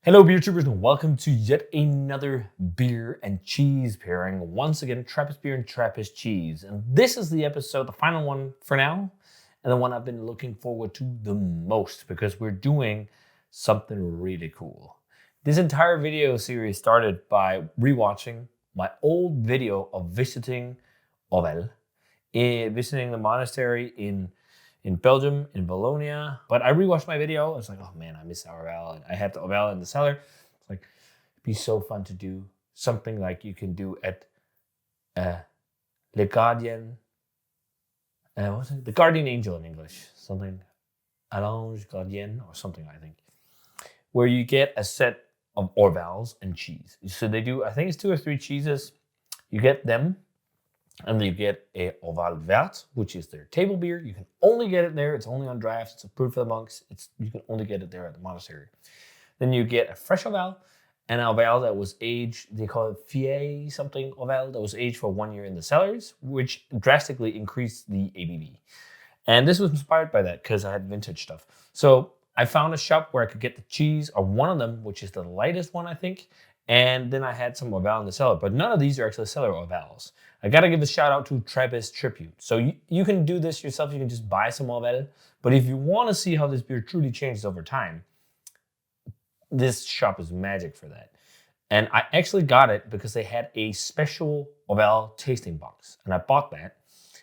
Hello, beer troopers, and welcome to yet another beer and cheese pairing. Once again, Trappist beer and Trappist cheese. And this is the episode, the final one for now, and the one I've been looking forward to the most because we're doing something really cool. This entire video series started by rewatching my old video of visiting Orval, visiting the monastery in Belgium, in Bologna. But I rewatched my video. I was like, oh man, I miss Orval. And I had the Orval in the cellar. It's like, it'd be so fun to do something like you can do at Le Gardien. What's it? The Guardian Angel in English. Something, Allonge Gardien or something, I think. Where you get a set of Orvals and cheese. So they do, I think it's 2 or 3 cheeses. You get them. And then you get a Orval Vert, which is their table beer. You can only get it there. It's only on draft. It's approved for the monks. You can only get it there at the monastery. Then you get a fresh Orval, an Orval that was aged, they call it Fier something Orval, that was aged for 1 year in the cellars, which drastically increased the ABV. And this was inspired by that because I had vintage stuff. So I found a shop where I could get the cheese, or one of them, which is the lightest one, I think. And then I had some Orval in the cellar, but none of these are actually cellar Orvals. I gotta give a shout out to Trappist Tribute. So you can do this yourself. You can just buy some Orval. But if you want to see how this beer truly changes over time, this shop is magic for that. And I actually got it because they had a special Orval tasting box. And I bought that.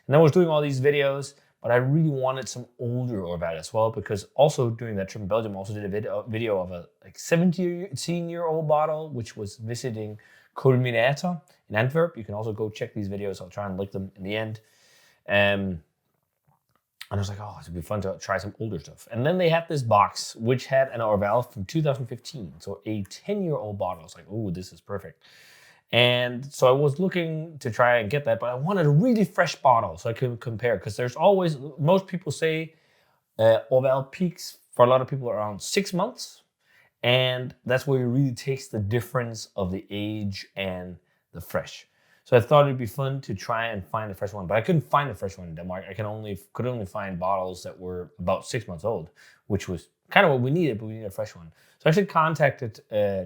And I was doing all these videos, but I really wanted some older Orval as well, because also during that trip in Belgium, I also did a video of a 17-year-old bottle, which was visiting Culminator in Antwerp. You can also go check these videos. I'll try and link them in the end. And I was like, oh, it'd be fun to try some older stuff. And then they had this box, which had an Orval from 2015. So a 10-year-old bottle. I was like, oh, this is perfect. And so I was looking to try and get that, but I wanted a really fresh bottle so I could compare. Because there's always, most people say Orval peaks for a lot of people around 6 months. And that's where you really taste the difference of the age and the fresh. So I thought it'd be fun to try and find a fresh one, but I couldn't find a fresh one in Denmark. I could only find bottles that were about 6 months old, which was kind of what we needed, but we needed a fresh one. So I actually contacted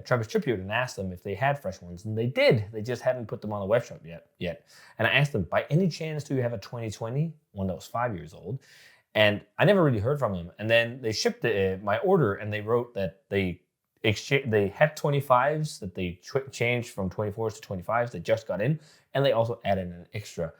Trappist Tribute and asked them if they had fresh ones, and they did. They just hadn't put them on the web shop yet. And I asked them, by any chance, do you have a 2020, one that was 5 years old? And I never really heard from them. And then they shipped my order, and they wrote that they had 25s that they changed from 24s to 25s. They just got in, and they also added an extra,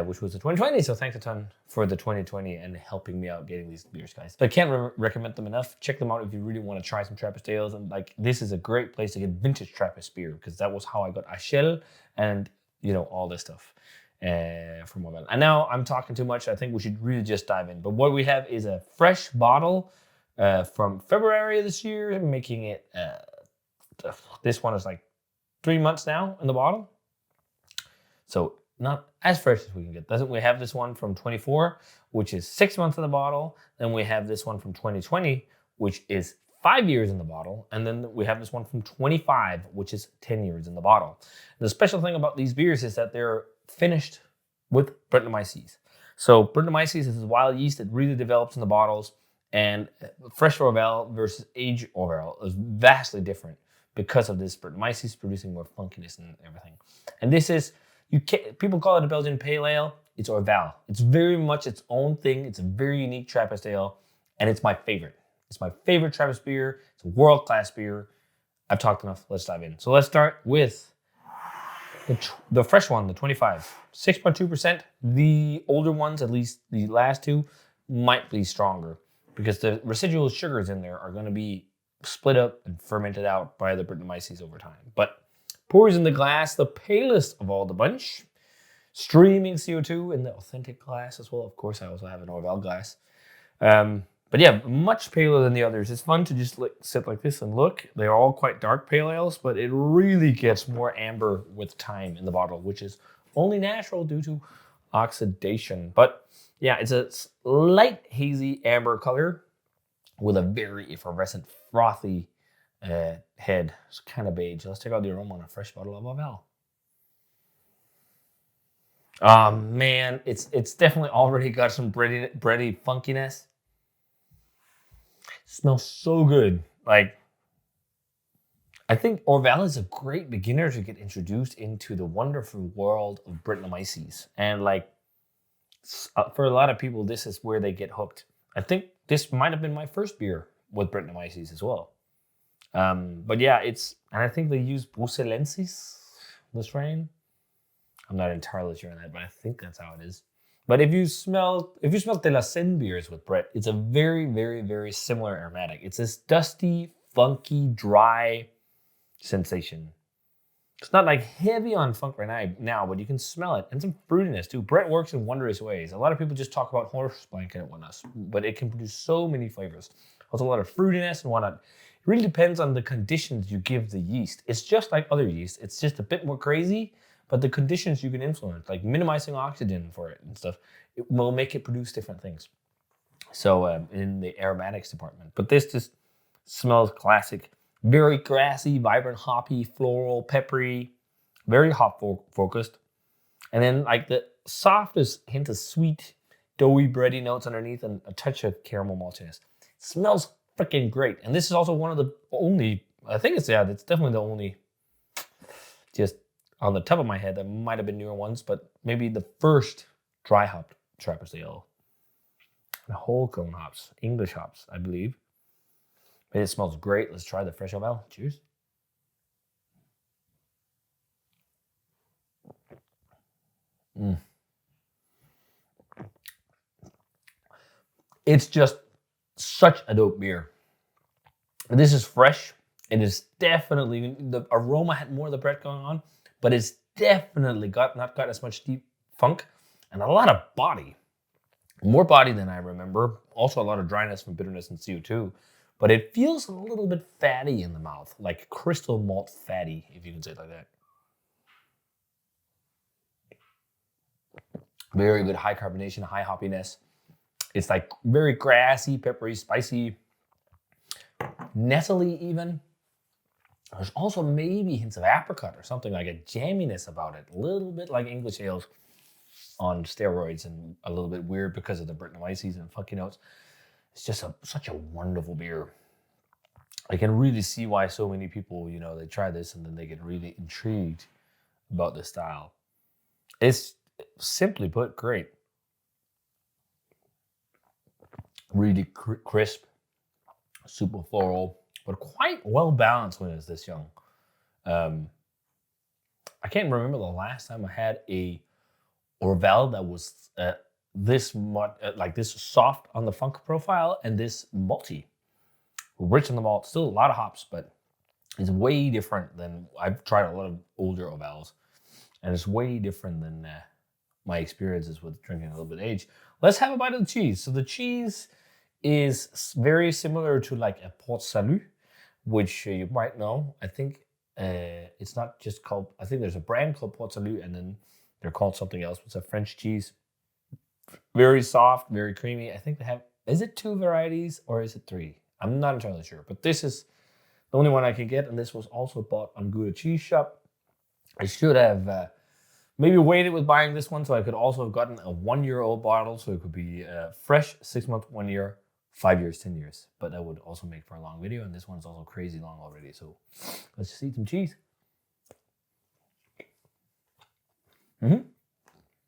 which was the 2020. So thanks a ton for the 2020 and helping me out getting these beers, guys. So I can't recommend them enough. Check them out if you really want to try some Trappist ales. And this is a great place to get vintage Trappist beer, because that was how I got Achel and all this stuff from Orval. And now I'm talking too much. I think we should really just dive in. But what we have is a fresh bottle from February of this year, making it, this one is 3 months now in the bottle. So not as fresh as we can get. We have this one from 24, which is 6 months in the bottle. Then we have this one from 2020, which is 5 years in the bottle. And then we have this one from 25, which is 10 years in the bottle. And the special thing about these beers is that they're finished with Brettanomyces. So Brettanomyces is wild yeast that really develops in the bottles. And fresh Orval versus aged Orval is vastly different because of this Brettanomyces producing more funkiness and everything. And this is, people call it a Belgian pale ale. It's Orval. It's very much its own thing. It's a very unique Trappist ale, and it's my favorite. It's my favorite Trappist beer. It's a world-class beer. I've talked enough. Let's dive in. So let's start with the fresh one, the 25. 6.2%. The older ones, at least the last two, might be stronger, because the residual sugars in there are going to be split up and fermented out by the Brettanomyces over time. But pours in the glass, the palest of all the bunch. Streaming CO2 in the authentic glass as well. Of course, I also have an Orval glass. But yeah, much paler than the others. It's fun to just sit like this and look. They're all quite dark pale ales, but it really gets more amber with time in the bottle, which is only natural due to oxidation. But yeah, it's a light hazy amber color with a very effervescent, frothy head. It's kind of beige. Let's check out the aroma on a fresh bottle of Orval. Man, it's definitely already got some bready funkiness. Smells so good. I think Orval is a great beginner to get introduced into the wonderful world of Brettanomyces. And like for a lot of people, this is where they get hooked. I think this might have been my first beer with Brettanomyces as well. But yeah, and I think they use Bruxellensis, the strain. I'm not entirely sure on that, but I think that's how it is. But if you smell De La Seine beers with Brett, it's a very, very, very similar aromatic. It's this dusty, funky, dry sensation. It's not like heavy on funk right now, but you can smell it. And some fruitiness too. Brett works in wondrous ways. A lot of people just talk about horse blanket and whatnot, but it can produce so many flavors. Also a lot of fruitiness and whatnot. It really depends on the conditions you give the yeast. It's just like other yeast. It's just a bit more crazy, but the conditions you can influence, like minimizing oxygen for it and stuff, it will make it produce different things. So in the aromatics department. But this just smells classic. Very grassy, vibrant, hoppy, floral, peppery, very hop focused. And then like the softest hint of sweet, doughy, bready notes underneath and a touch of caramel maltiness. It smells freaking great. And this is also one of the only, I think it's definitely the only, just on the top of my head, there might have been newer ones, but maybe the first dry hopped Trappist ale. The whole cone hops, English hops, I believe. But it smells great. Let's try the fresh Orval. Cheers. It's just such a dope beer. This is fresh. It is definitely, the aroma had more of the Brett going on, but it's definitely not got as much deep funk and a lot of body. More body than I remember. Also a lot of dryness from bitterness and CO2. But it feels a little bit fatty in the mouth, like crystal malt fatty, if you can say it like that. Very good high carbonation, high hoppiness. It's like very grassy, peppery, spicy, nettly even. There's also maybe hints of apricot or something, like a jamminess about it. A little bit like English ales on steroids and a little bit weird because of the Brettanomyces and funky notes. It's just such a wonderful beer. I can really see why so many people, they try this and then they get really intrigued about the style. It's simply put, great. Really crisp, super floral, but quite well balanced when it's this young. I can't remember the last time I had a Orval that was this soft on the funk profile and this malty, rich in the malt. Still a lot of hops, but it's way different than I've tried a lot of older Orvals, and it's way different than my experiences with drinking a little bit aged. Let's have a bite of the cheese. So the cheese is very similar to like a Port Salut, which you might know. I think it's not just called, I think there's a brand called Port Salut and then they're called something else. It's a French cheese. Very soft, very creamy. I think they have, is it 2 varieties or is it 3? I'm not entirely sure, but this is the only one I can get. And this was also bought on Gouda Cheese Shop. I should have maybe waited with buying this one so I could also have gotten a 1-year-old bottle. So it could be fresh, 6 months, 1 year, 5 years, 10 years. But that would also make for a long video. And this one's also crazy long already. So let's just eat some cheese.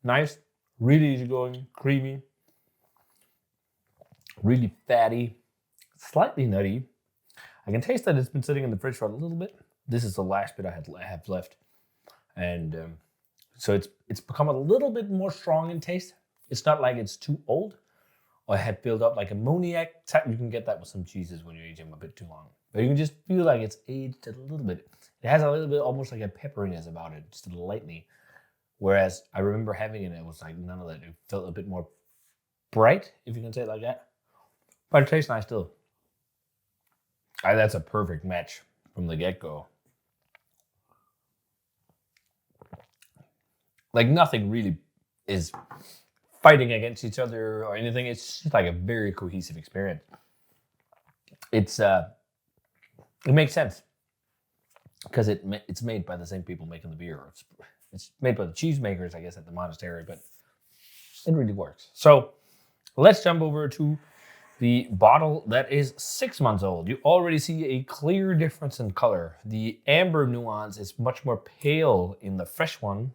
Nice, really easygoing, creamy, really fatty, slightly nutty. I can taste that it's been sitting in the fridge for a little bit. This is the last bit I have left. And so it's become a little bit more strong in taste. It's not like it's too old or had built up like ammoniac type. You can get that with some cheeses when you age them a bit too long. But you can just feel like it's aged a little bit. It has a little bit almost like a pepperiness about it, just lightly. Whereas I remember having it was like none of that. It felt a bit more bright, if you can say it like that. But it tastes nice still. That's a perfect match from the get-go. Like nothing really is fighting against each other or anything. It's just like a very cohesive experience. It makes sense because it's made by the same people making the beer. It's made by the cheesemakers, I guess, at the monastery, but it really works. So let's jump over to The bottle that is 6 months old. You already see a clear difference in color. The amber nuance is much more pale in the fresh one.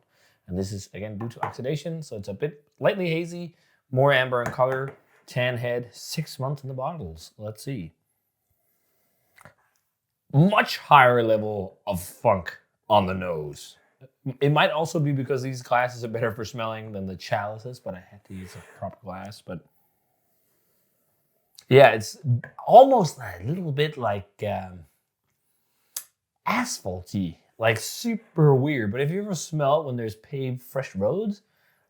And this is, again, due to oxidation. So it's a bit lightly hazy, more amber in color, tan head, 6 months in the bottles. Let's see. Much higher level of funk on the nose. It might also be because these glasses are better for smelling than the chalices, but I had to use a proper glass. But yeah, it's almost a little bit like asphalty, like super weird. But if you ever smell when there's paved fresh roads,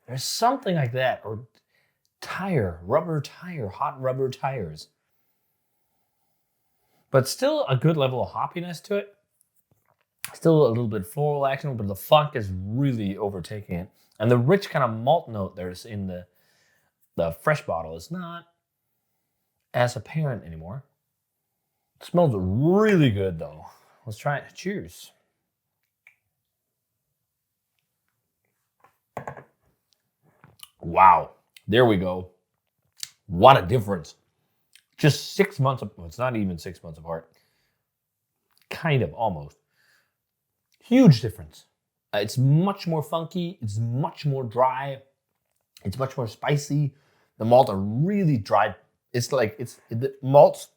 there's something like that. Or rubber tire, hot rubber tires. But still a good level of hoppiness to it. Still a little bit floral action, but the funk is really overtaking it. And the rich kind of malt note there's in the fresh bottle is not as apparent anymore. It smells really good though. Let's try it. Cheers. Wow. There we go. What a difference. Just 6 months, it's not even 6 months apart. Kind of, almost. Huge difference. It's much more funky. It's much more dry. It's much more spicy. The malts are really dry. It's like, the malts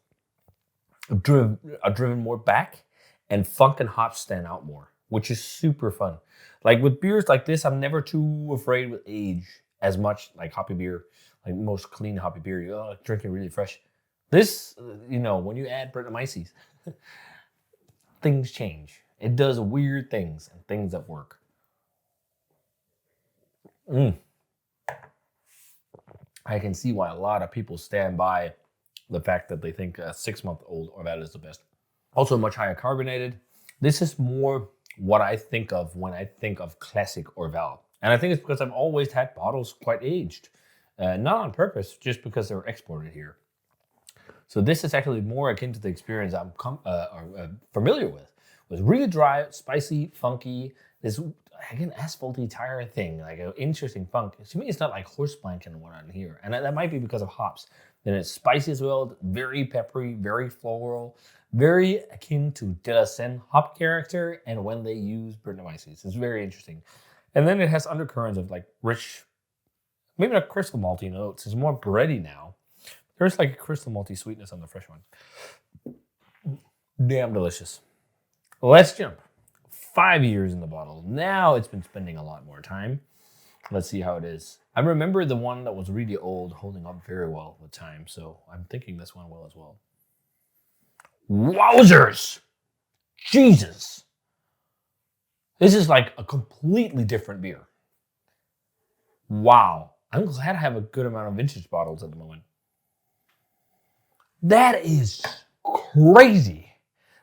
are driven more back, and funk and hops stand out more, which is super fun. Like with beers like this, I'm never too afraid with age as much, like hoppy beer, like most clean hoppy beer, you drink it really fresh. This, when you add Brettanomyces, things change. It does weird things and things that work. I can see why a lot of people stand by the fact that they think a 6-month-old Orval is the best. Also much higher carbonated. This is more what I think of when I think of classic Orval. And I think it's because I've always had bottles quite aged. Not on purpose, just because they were exported here. So this is actually more akin to the experience I'm familiar with. It was really dry, spicy, funky. This, again, asphalty tire thing, like an interesting funk. To me, it's not like horse blanket and whatnot in here. And that might be because of hops. Then it's spicy as well, very peppery, very floral, very akin to De La Seine hop character and when they use Brettanomyces. It's very interesting. And then it has undercurrents of like rich, maybe not crystal malty notes. It's more bready now. There's like a crystal malty sweetness on the fresh one. Damn delicious. Let's jump. 5 years in the bottle. Now it's been spending a lot more time. Let's see how it is. I remember the one that was really old holding up very well with time, so I'm thinking this one will as well. Wowzers! Jesus! This is like a completely different beer. Wow. I'm glad I have a good amount of vintage bottles at the moment. That is crazy.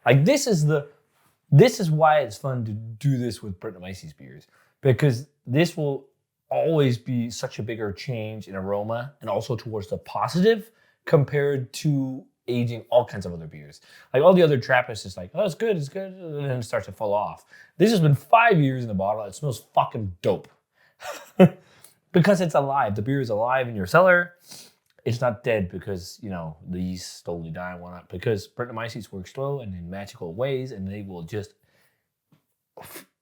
Like this is why it's fun to do this with Brettanomyces beers, because this will always be such a bigger change in aroma and also towards the positive compared to aging all kinds of other beers. Like all the other Trappist is like, oh, it's good, and then it starts to fall off. This has been 5 years in the bottle. It smells fucking dope. Because it's alive. The beer is alive in your cellar. It's not dead because, the yeast slowly die and whatnot. Because Brettanomyces work slow and in magical ways, and they will just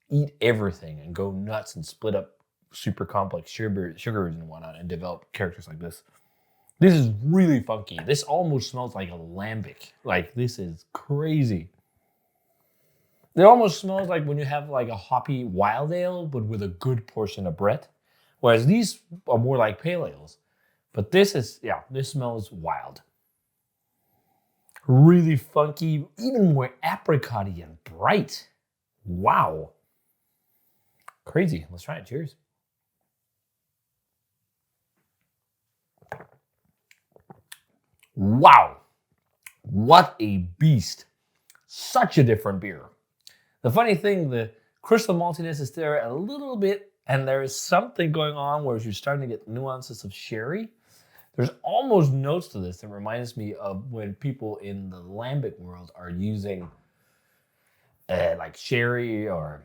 eat everything and go nuts and split up super complex sugars and whatnot and develop characters like this. This is really funky. This almost smells like a lambic. Like, this is crazy. It almost smells like when you have like a hoppy wild ale, but with a good portion of Brett. Whereas these are more like pale ales. But this smells wild. Really funky, even more apricot-y and bright. Wow. Crazy. Let's try it. Cheers. Wow. What a beast. Such a different beer. The funny thing, the crystal maltiness is there a little bit, and there is something going on where you're starting to get nuances of sherry. There's almost notes to this that reminds me of when people in the lambic world are using like sherry or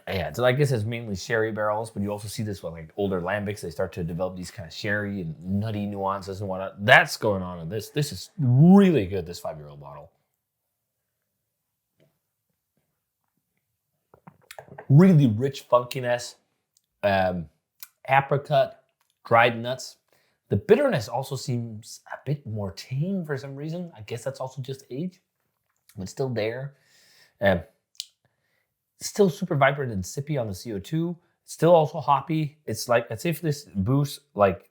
Yeah, so I guess it's mainly sherry barrels, but you also see this with like older lambics. They start to develop these kind of sherry and nutty nuances and whatnot. That's going on in this. This is really good, this 5-year-old bottle. Really rich funkiness, apricot, dried nuts. The bitterness also seems a bit more tame for some reason. I guess that's also just age, but still there. Still super vibrant and sippy on the CO2. Still also hoppy. It's like, as if this boosts like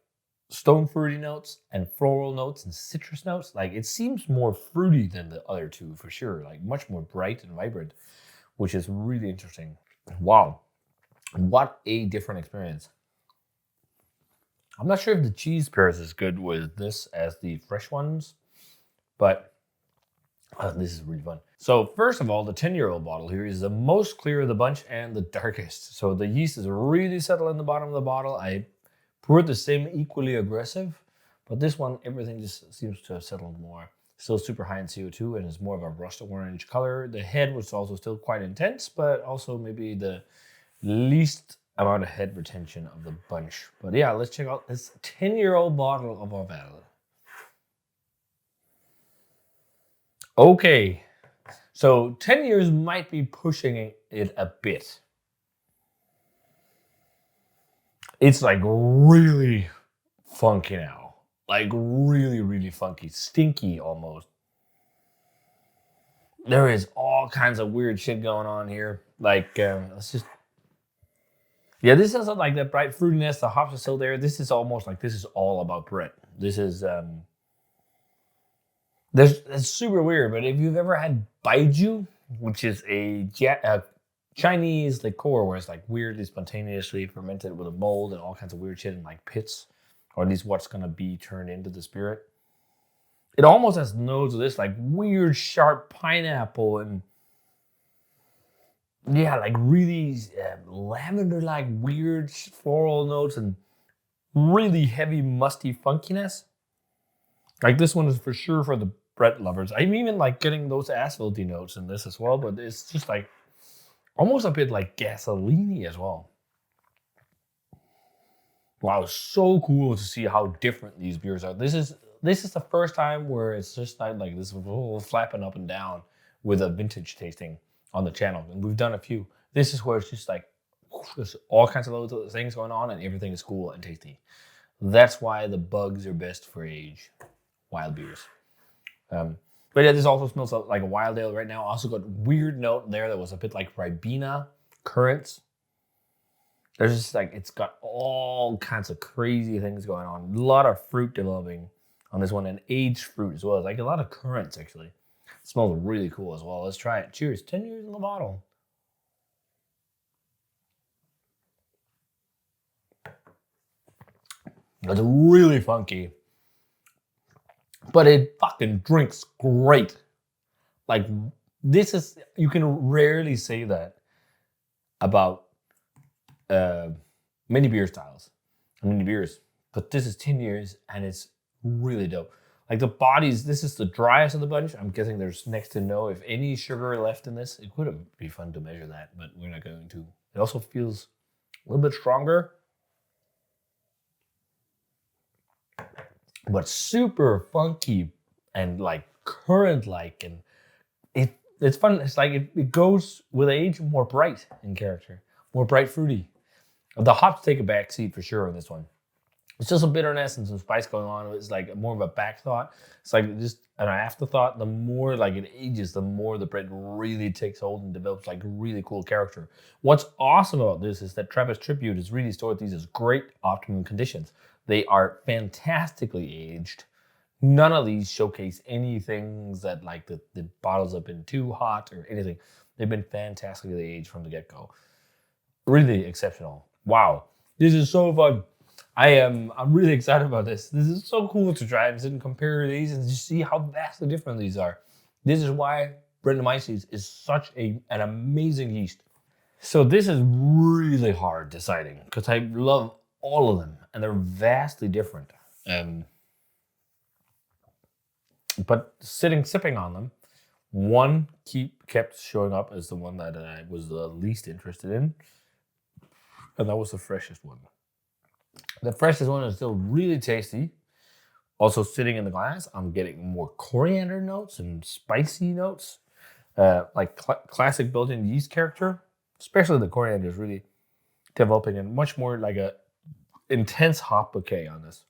stone fruity notes and floral notes and citrus notes. Like, it seems more fruity than the other two for sure. Like, much more bright and vibrant, which is really interesting. Wow. What a different experience. I'm not sure if the cheese pairs as good with this as the fresh ones, but this is really fun. So first of all, the 10-year-old bottle here is the most clear of the bunch and the darkest. So the yeast is really settled in the bottom of the bottle. I poured the same equally aggressive, but this one, everything just seems to have settled more. Still super high in CO2 and is more of a rust orange color. The head was also still quite intense, but also maybe the least amount of head retention of the bunch. But yeah, let's check out this 10-year-old bottle of Orval. Okay, so 10 years might be pushing it a bit. It's like really funky now. Like really, really funky. Stinky almost. There is all kinds of weird shit going on here. Like, let's just... Yeah, this is like that bright fruitiness. The hops are still there. This is almost like this is all about Brett. This is... It's super weird, but if you've ever had baijiu, which is a Chinese liqueur where it's like weirdly spontaneously fermented with a mold and all kinds of weird shit in like pits, or at least what's gonna be turned into the spirit. It almost has notes of this like weird sharp pineapple and yeah, like really lavender-like weird floral notes and really heavy musty funkiness. Like this one is for sure for the Brett lovers. I'm even like getting those asphalty notes in this as well, but it's just like almost a bit like gasoline-y as well. Wow, so cool to see how different these beers are. This is the first time where it's just not like this whole flapping up and down with a vintage tasting on the channel, and we've done a few. This is where it's just like there's all kinds of little things going on, and everything is cool and tasty. That's why the bugs are best for age wild beers. But yeah, this also smells like a wild ale right now. Also got weird note there that was a bit like Ribena currants. There's just like, it's got all kinds of crazy things going on. A lot of fruit developing on this one, and aged fruit as well. It's like a lot of currants actually. It smells really cool as well. Let's try it. Cheers. 10 years in the bottle. It's really funky, but it fucking drinks great. Like, this is, you can rarely say that about many beer styles and many beers, but this is 10 years and it's really dope. Like the bodies, this is the driest of the bunch. I'm guessing there's next to no, if any, sugar left in this. It would be fun to measure that, but we're not going to. It also feels a little bit stronger, but super funky and like currant-like, and it's fun. It's like it goes with age more bright in character, more bright fruity. The hops take a back seat for sure on this one. It's just some bitterness and some spice going on. It's like more of a back thought. It's like just an afterthought. The more like it ages, the more the bread really takes hold and develops like really cool character. What's awesome about this is that Trappist Tribute has really stored these as great optimum conditions. They are fantastically aged. None of these showcase anything that like the bottles have been too hot or anything. They've been fantastically aged from the get-go. Really exceptional. Wow. This is so fun. I'm really excited about this. This is so cool to try and sit and compare these and just see how vastly different these are. This is why Brettanomyces is such an amazing yeast. So this is really hard deciding because I love all of them and they're vastly different. But sipping on them, One kept showing up as the one that I was the least interested in, and that was the freshest one. The freshest one is still really tasty. Also sitting in the glass, I'm getting more coriander notes and spicy notes, like classic Belgian yeast character. Especially the coriander is really developing and much more like a intense hop bouquet on this.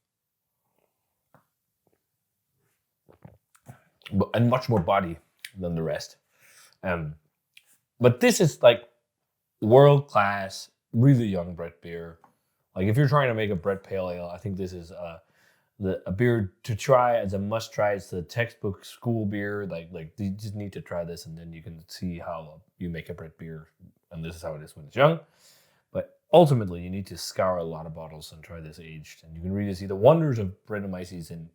And much more body than the rest. But this is like world-class, really young Brett beer. Like if you're trying to make a Brett Pale Ale, I think this is a beer to try as a must-try. It's the textbook school beer. Like you just need to try this, and then you can see how you make a Brett beer. And this is how it is when it's young. But ultimately, you need to scour a lot of bottles and try this aged. And you can really see the wonders of Brettanomyces in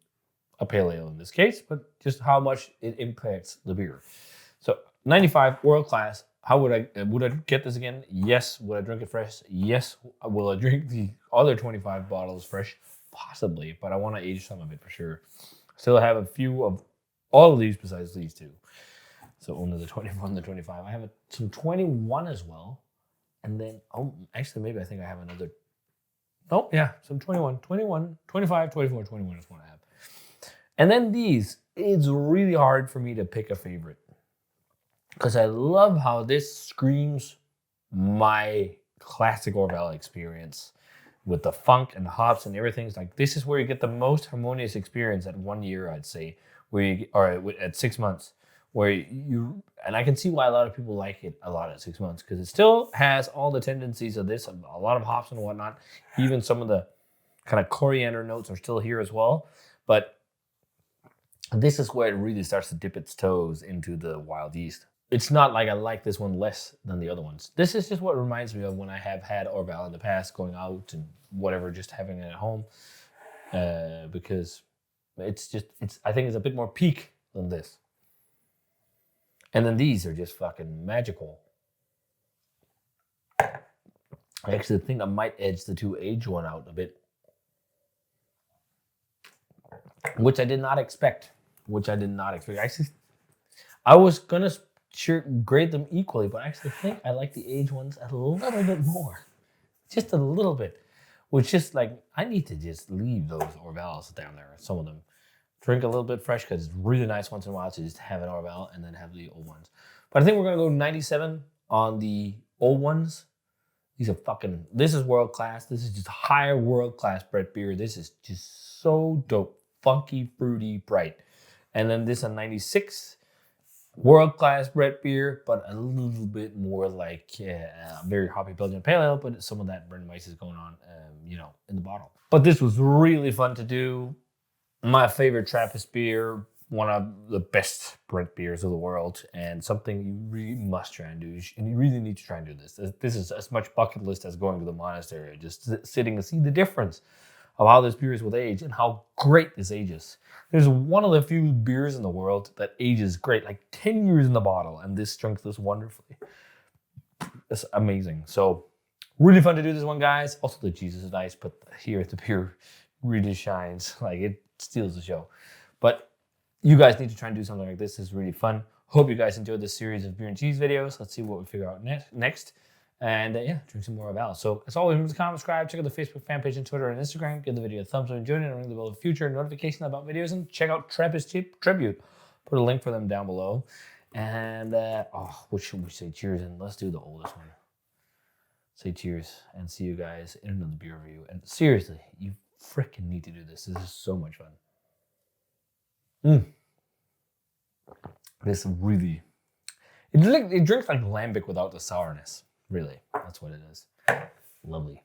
a pale ale in this case, but just how much it impacts the beer. So 95, world class. How would I get this again? Yes. Would I drink it fresh? Yes. Will I drink the other 25 bottles fresh? Possibly, but I want to age some of it for sure. Still have a few of all of these besides these two. So only the 21, the 25. I have some 21 as well. And then, actually, maybe I think I have another. Oh, yeah, some 21, 25, 24, 21 is what I have. And then these, it's really hard for me to pick a favorite. Because I love how this screams my classic Orval experience with the funk and the hops and everything. It's like, this is where you get the most harmonious experience at 1 year, I'd say, or at 6 months. And I can see why a lot of people like it a lot at 6 months, because it still has all the tendencies of this, a lot of hops and whatnot. Even some of the kind of coriander notes are still here as well. But this is where it really starts to dip its toes into the wild yeast. It's not like I like this one less than the other ones. This is just what reminds me of when I have had Orval in the past, going out and whatever, just having it at home. Because I think it's a bit more peak than this. And then these are just fucking magical. I actually think I might edge the two age one out a bit. Which I did not expect. Actually, I was going to grade them equally, but I actually think I like the age ones a little bit more. Just a little bit. Which just like, I need to just leave those Orvals down there, some of them. Drink a little bit fresh because it's really nice once in a while to just have an Orval and then have the old ones. But I think we're going to go 97 on the old ones. This is world class. This is just higher world class Brett beer. This is just so dope. Funky, fruity, bright. And then this on 96, world class Brett beer, but a little bit more like very hoppy Belgian pale ale, but some of that Brettanomyces is going on, in the bottle. But this was really fun to do. My favorite Trappist beer, one of the best Brett beers of the world, and something you really must try and do. And you really need to try and do this. This is as much bucket list as going to the monastery, just sitting and see the difference of how this beer is with age and how great this ages. There's one of the few beers in the world that ages great, like 10 years in the bottle, and this drinks this wonderfully. It's amazing. So really fun to do this one, guys. Also, the cheese is nice, but here the beer really shines. Like, it steals the show. But you guys need to try and do something like this. It's really fun. Hope you guys enjoyed this series of beer and cheese videos. Let's see what we figure out next. And drink some more Orval. So as always, remember to comment, subscribe, check out the Facebook fan page and Twitter and Instagram. Give the video a thumbs up if you enjoyed it, and ring the bell for future notification about videos. And check out Trappist Tribute. Put a link for them down below. And what should we say cheers in? Let's do the oldest one. Say cheers and see you guys in another beer review. And seriously, you freaking need to do this. This is so much fun. This really, it drinks like lambic without the sourness. Really, that's what it is. Lovely.